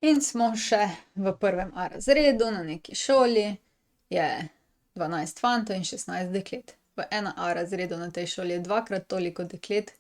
In smo še v prvem A razredu na neki šoli, je 12 fantov in 16 deklet. V 1A razredu na tej šoli je dvakrat toliko deklet,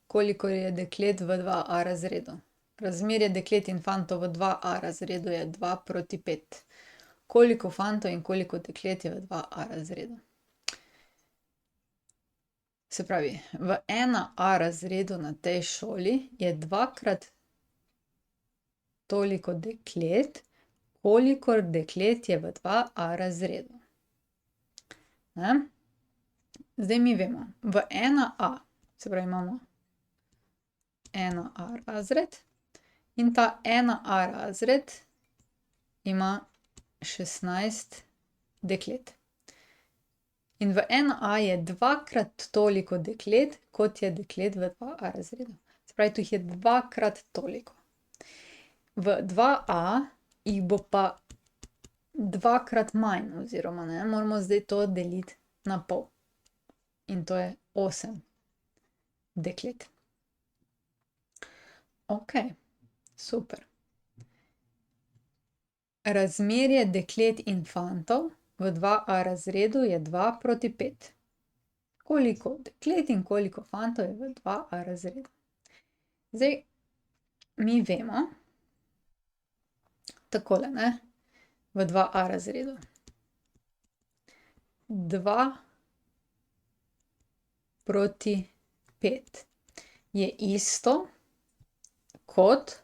kolikor je deklet v 2A razredu. Razmerje deklet in fantov v 2A razredu je 2 proti 5. Koliko fantov in koliko deklet je v 2A razredu? Se pravi, v 1A razredu na tej šoli je dvakrat toliko deklet, kolikor deklet je v 2A razredu. Ne? Zdaj mi vemo, v 1A, se pravi, imamo 1A razred in ta 1A razred ima 16 deklet. In v 1A je dvakrat toliko deklet, kot je deklet v 2A razredu. Se pravi, tu jih je dvakrat toliko. V 2A jih bo pa dvakrat manj, oziroma ne, moramo zdaj to deliti na pol. In to je 8 deklet. Ok, super. Razmerje deklet in fantov v 2A razredu je 2 proti 5. Koliko deklet in koliko fantov je v 2A razredu? Zdaj, mi vemo, takole, ne, v 2A razredu. 2 proti 5 je isto kot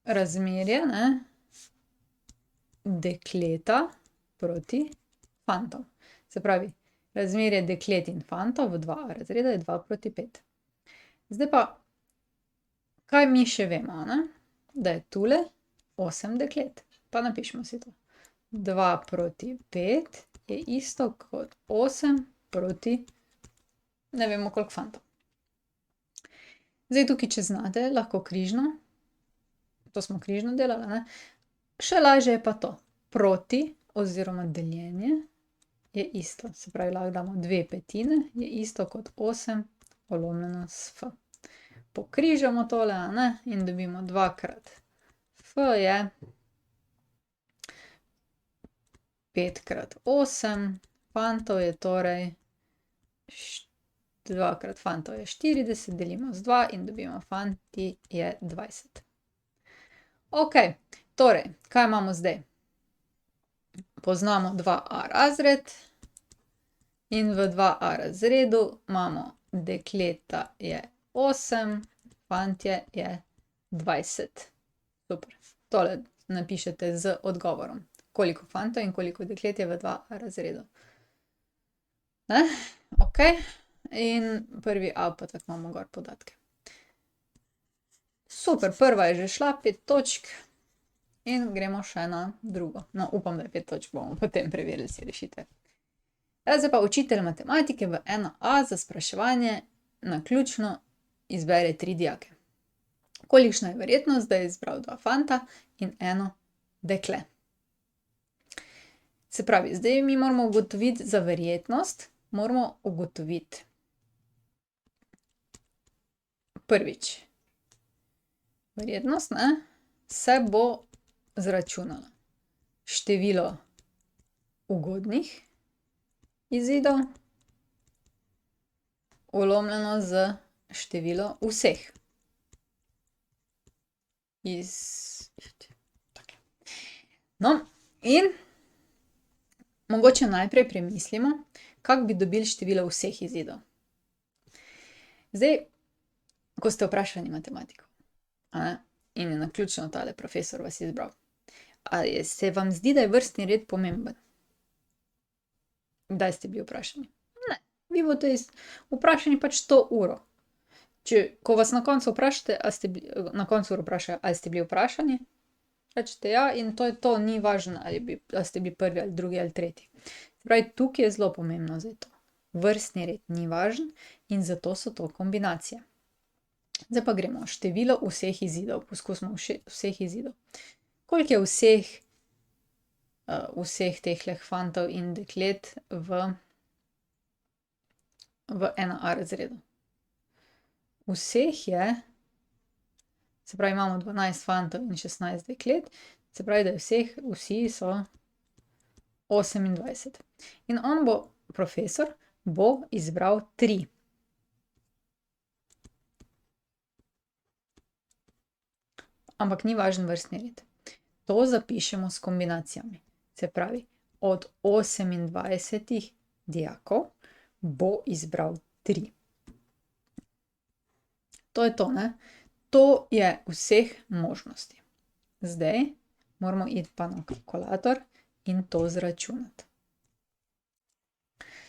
razmerje, ne, dekleta proti fantom. Se pravi, razmerje deklet in fantov v 2A razredu je 2 proti 5. Zdaj pa, kaj mi še vemo, ne? Da je tule 8 deklet. Pa napišemo si to. 2 proti 5 je isto kot 8 proti ne vemo koliko fantov. Zdaj tukaj, če znate, lahko križno, to smo križno delali, ne? Še lažje je pa to. Proti oziroma deljenje je isto. Se pravi, lahko damo 2/5 je isto kot 8 polomljeno s f. Pokrižamo tole, a ne, in dobimo 2 krat f je 5 krat 8, fantov je torej 2 krat fantov je 40, delimo z 2 in dobimo fanti je 20. Ok, torej, kaj imamo zdaj? Poznamo 2A razred in v 2A razredu imamo dekleta je 8, fantje je 20. Super, tole napišete z odgovorom. Koliko fantov in koliko deklet je v 2A razredu. Ne? Ok, in prvi A pa tako imamo gor podatke. Super, prva je že šla, 5 točk. In gremo še na drugo. No, upam, da je 5 točk, bomo potem preverili si rešitve. Zdaj pa učitelj matematike v 1A za spraševanje naključno izbere 3 dijake. Kolikšna je verjetnost, da je izbral 2 fanta in 1 dekle? Se pravi, zdaj mi moramo ugotoviti za verjetnost, moramo ugotoviti prvič. Verjetnost, ne, se bo zračunalo število ugodnih izidov ulomljeno z število vseh No, in mogoče najprej premislimo, kako bi dobili število vseh izidov. Zdaj, ko ste vprašali matematiko, a ne, in je naključno tale profesor vas izbral, ali se vam zdi, da je vrstni red pomemben? Kdaj ste bili vprašani? Ne, vi boste vprašani pač to uro. Ko vas na koncu vprašate, na koncu ure vprašajo, ali ste bili vprašani, rečete ja in to je to, ni važno, ali ste bili prvi ali drugi ali tretji. Se pravi, tukaj je zelo pomembno zdaj to. Vrstni red ni važen in zato so to kombinacije. Zdaj pa gremo, število vseh izidov, poskusimo vseh izidov. Koliko je vseh tehleh fantov in deklet v 1A razredu? Vseh je Se pravi, imamo 12 fantov in 16 deklet, se pravi, da vsi so 28. In on bo, profesor, bo izbral 3. Ampak ni važen vrstni red. To zapišemo s kombinacijami. Se pravi, od 28 dijakov bo izbral 3. To je to, ne? To je vseh možnosti. Zdaj moramo iti pa na kalkulator in to zračunati.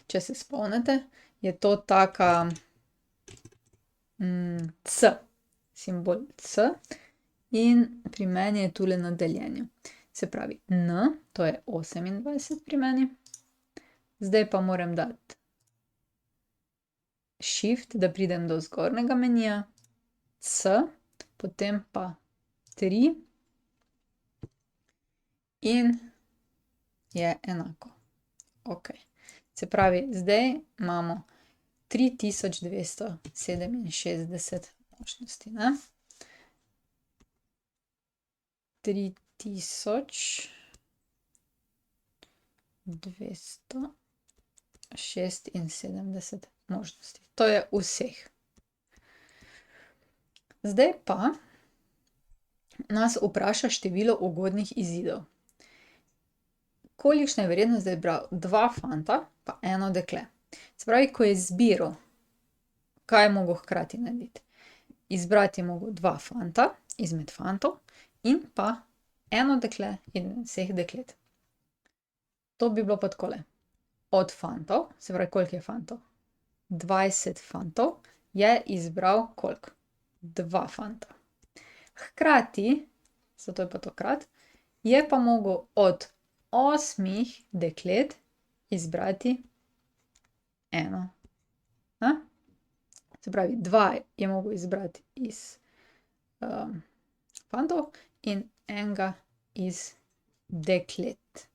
Če se spomnite, je to taka C, simbol C, in pri meni je tule na deljenju. Se pravi, N, to je 28 pri meni. Zdaj pa moram dati Shift, da pridem do zgornjega menija, C, potem pa 3 in je enako. Ok. Se pravi, zdaj imamo 3267 možnosti, ne? 3276 možnosti. To je vseh. Zdaj pa nas vpraša število ugodnih izidov. Kolikšna je verjetnost, da je izbral 2 fanta pa 1 dekle? Se pravi, ko je izbiral, kaj je mogel hkrati narediti? Izbrati je mogel 2 fanta izmed fantov in pa 1 dekle in vseh deklet. To bi bilo pa takole. Od fantov, se pravi, koliko je fantov? 20 fantov je izbral koliko? 2 fanta. Hkrati, zato je pa to krat, je pa mogel od 8 deklet izbrati 1. Se pravi, 2 je mogel izbrati iz fantov in 1 iz deklet.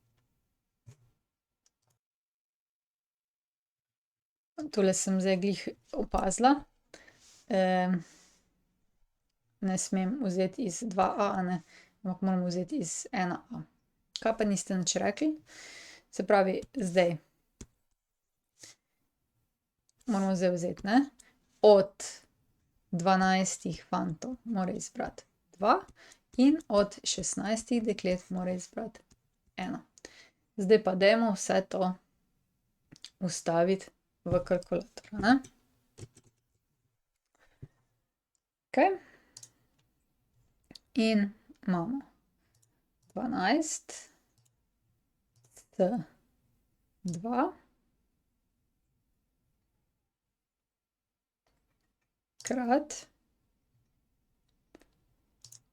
Tule sem zdaj glih opazila. Ne smem vzeti iz 2a, ne, ampak moram vzeti iz 1a. Kaj pa niste nič rekli? Se pravi, zdaj moramo zdaj vzeti, ne? Od 12 fantov mora izbrati 2 in od 16 deklet mora izbrati 1. Zdaj pa dajmo vse to vstaviti v kalkulator, ne? Okej. In imamo 12 c 2 krat,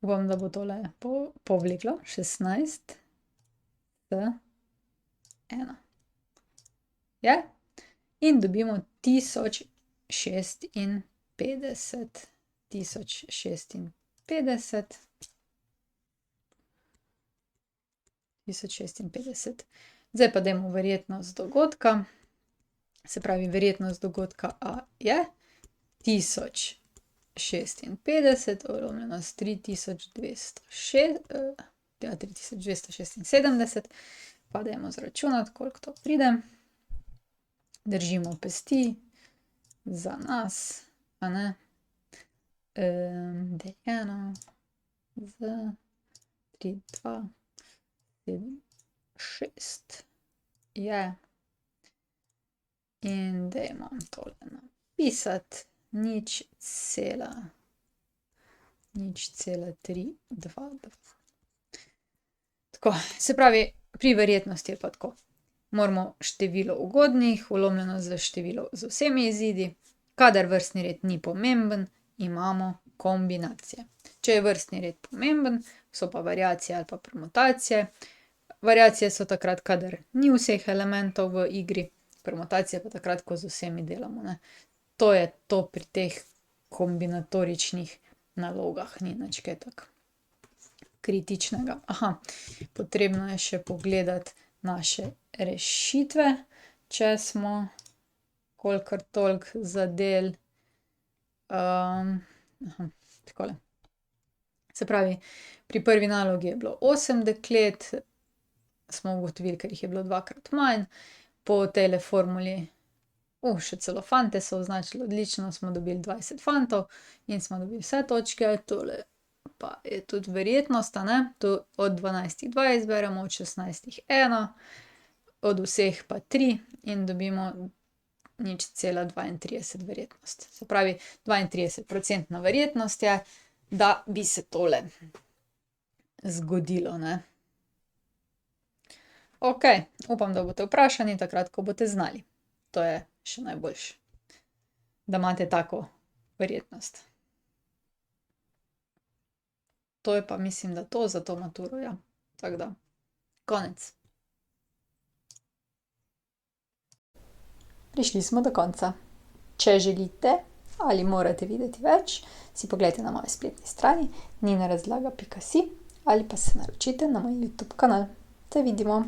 upam, da bo tole povleklo, 16 c 1. Je? In dobimo 1056. 1056. Zdaj pa dajmo verjetnost dogodka. Se pravi, verjetnost dogodka A je 1056 obrobljeno s 3276, pa dajmo zračunati, koliko to pride. Držimo pesti za nas, a ne. Deljeno z 3, 2, 7, 6 je. In dajmo tole napisati. 0,322. Tako, se pravi, pri verjetnosti je pa tako. Moramo število ugodnih vlomljeno z število z vsemi izidi. Kadar vrstni red ni pomemben, imamo kombinacije. Če je vrstni red pomemben, so pa variacije ali pa permutacije. Variacije so takrat, kadar ni vseh elementov v igri, permutacije pa takrat, ko z vsemi delamo, ne. To je to pri teh kombinatoričnih nalogah, ni nič kaj tako kritičnega. Potrebno je še pogledati naše rešitve, če smo kolikor toliko zadeli. Takole. Se pravi, pri prvi nalogi je bilo 8 deklet, smo ugotovili, ker jih je bilo dvakrat manj. Po tejle formuli, še celo fante so označili, odlično, smo dobili 20 fantov in smo dobili vse točke. Tole pa je tudi verjetnost, a ne. Tu od 12 2 izberemo, od 16 1, od vseh pa 3 in dobimo 0,32 verjetnost. Se pravi, 32% verjetnost je, da bi se tole zgodilo, ne. Okej, upam, da boste vprašani takrat, ko boste znali. To je še najboljše, da imate tako verjetnost. To je pa mislim, da to za to maturo, ja. Tako da, konec. Prišli smo do konca. Če želite ali morate videti več, si poglejte na moji spletni strani ninarazlaga.si ali pa se naročite na moj YouTube kanal. Se vidimo!